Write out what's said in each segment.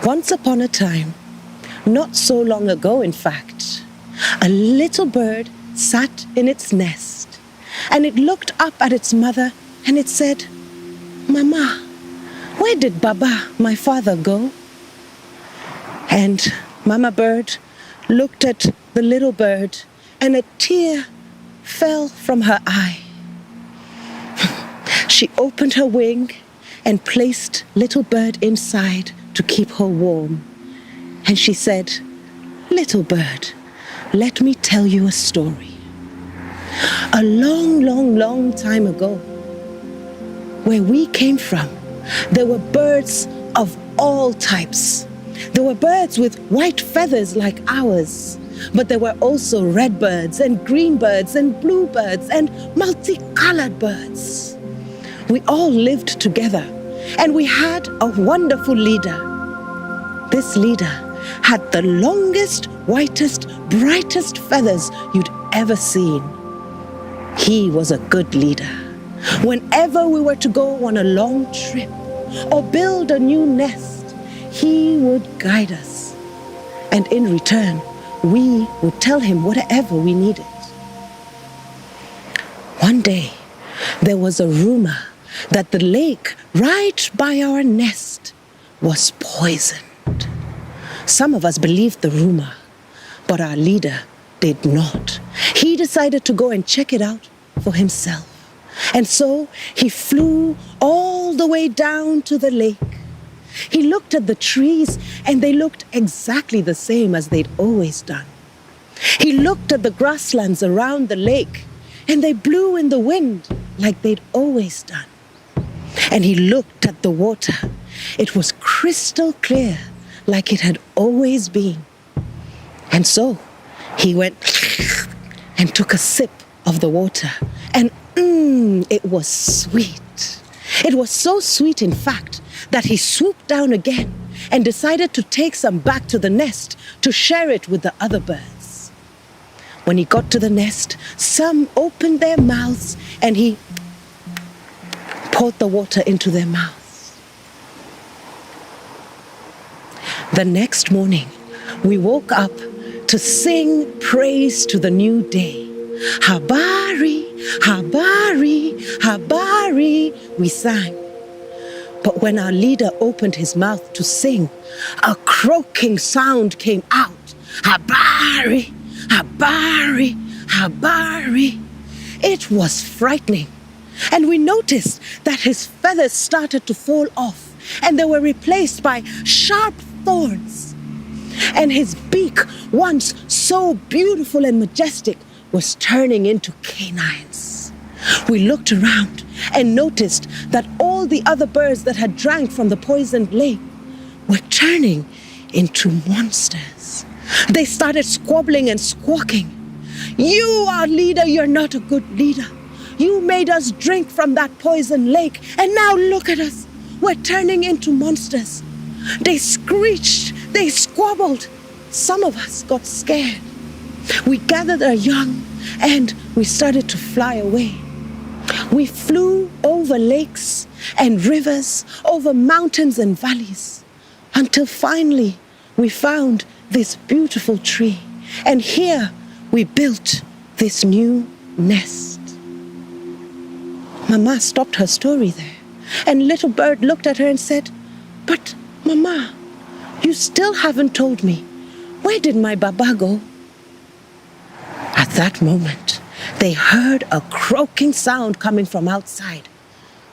Once upon a time, not so long ago in fact, a little bird sat in its nest and it looked up at its mother and it said, "Mama, where did Baba, my father, go?" And Mama Bird looked at the little bird and a tear fell from her eye. She opened her wing and placed little bird inside to keep her warm. And she said, "Little bird, let me tell you a story. A long, long, long time ago, where we came from, there were birds of all types. There were birds with white feathers like ours, but there were also red birds and green birds and blue birds and multicolored birds. We all lived together and we had a wonderful leader. This leader had the longest, whitest, brightest feathers you'd ever seen. He was a good leader. Whenever we were to go on a long trip or build a new nest, he would guide us. And in return, we would tell him whatever we needed. One day, there was a rumor that the lake right by our nest was poisoned. Some of us believed the rumor, but our leader did not. He decided to go and check it out for himself. And so he flew all the way down to the lake. He looked at the trees and they looked exactly the same as they'd always done. He looked at the grasslands around the lake and they blew in the wind like they'd always done. And he looked at the water. It was crystal clear like it had always been. And so he went and took a sip of the water and it was sweet. It was so sweet, in fact, that he swooped down again and decided to take some back to the nest to share it with the other birds. When he got to the nest, some opened their mouths and he poured the water into their mouths. The next morning, we woke up to sing praise to the new day. Habari, habari, habari, we sang. But when our leader opened his mouth to sing, a croaking sound came out. Habari, habari, habari. It was frightening. And we noticed that his feathers started to fall off and they were replaced by sharp thorns. And his beak, once so beautiful and majestic, was turning into canines. We looked around and noticed that all the other birds that had drank from the poisoned lake were turning into monsters. They started squabbling and squawking. "You, our leader, you're not a good leader. You made us drink from that poisoned lake, and now look at us. We're turning into monsters." They screeched, they squabbled. Some of us got scared. We gathered our young and we started to fly away. We flew over lakes and rivers, over mountains and valleys, until finally we found this beautiful tree. And here we built this new nest. Mama stopped her story there, and Little Bird looked at her and said, "But Mama, you still haven't told me, where did my Baba go?" At that moment, they heard a croaking sound coming from outside.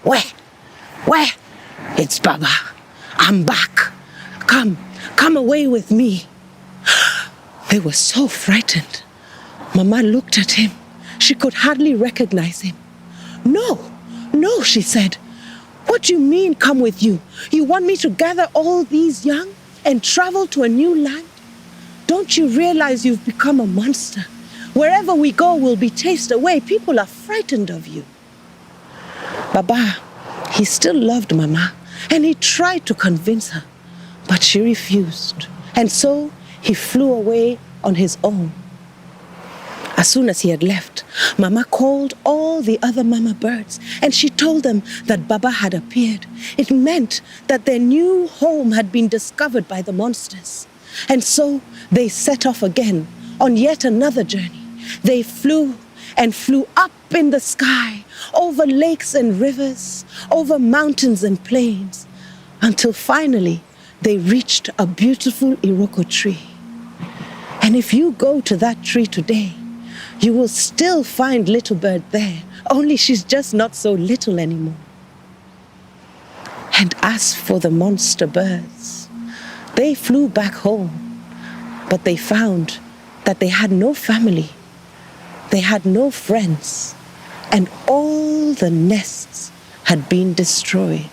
Where? It's Baba. I'm back. Come away with me." They were so frightened. Mama looked at him. She could hardly recognize him. No, she said. "What do you mean, come with you? You want me to gather all these young and travel to a new land? Don't you realize you've become a monster? Wherever we go, we'll be chased away. People are frightened of you." Baba, he still loved Mama, and he tried to convince her, but she refused. And so he flew away on his own. As soon as he had left, Mama called all the other mama birds and she told them that Baba had appeared. It meant that their new home had been discovered by the monsters. And so they set off again on yet another journey. They flew and flew up in the sky, over lakes and rivers, over mountains and plains, until finally they reached a beautiful Iroko tree. And if you go to that tree today, you will still find Little Bird there, only she's just not so little anymore. And as for the monster birds, they flew back home, but they found that they had no family, they had no friends, and all the nests had been destroyed.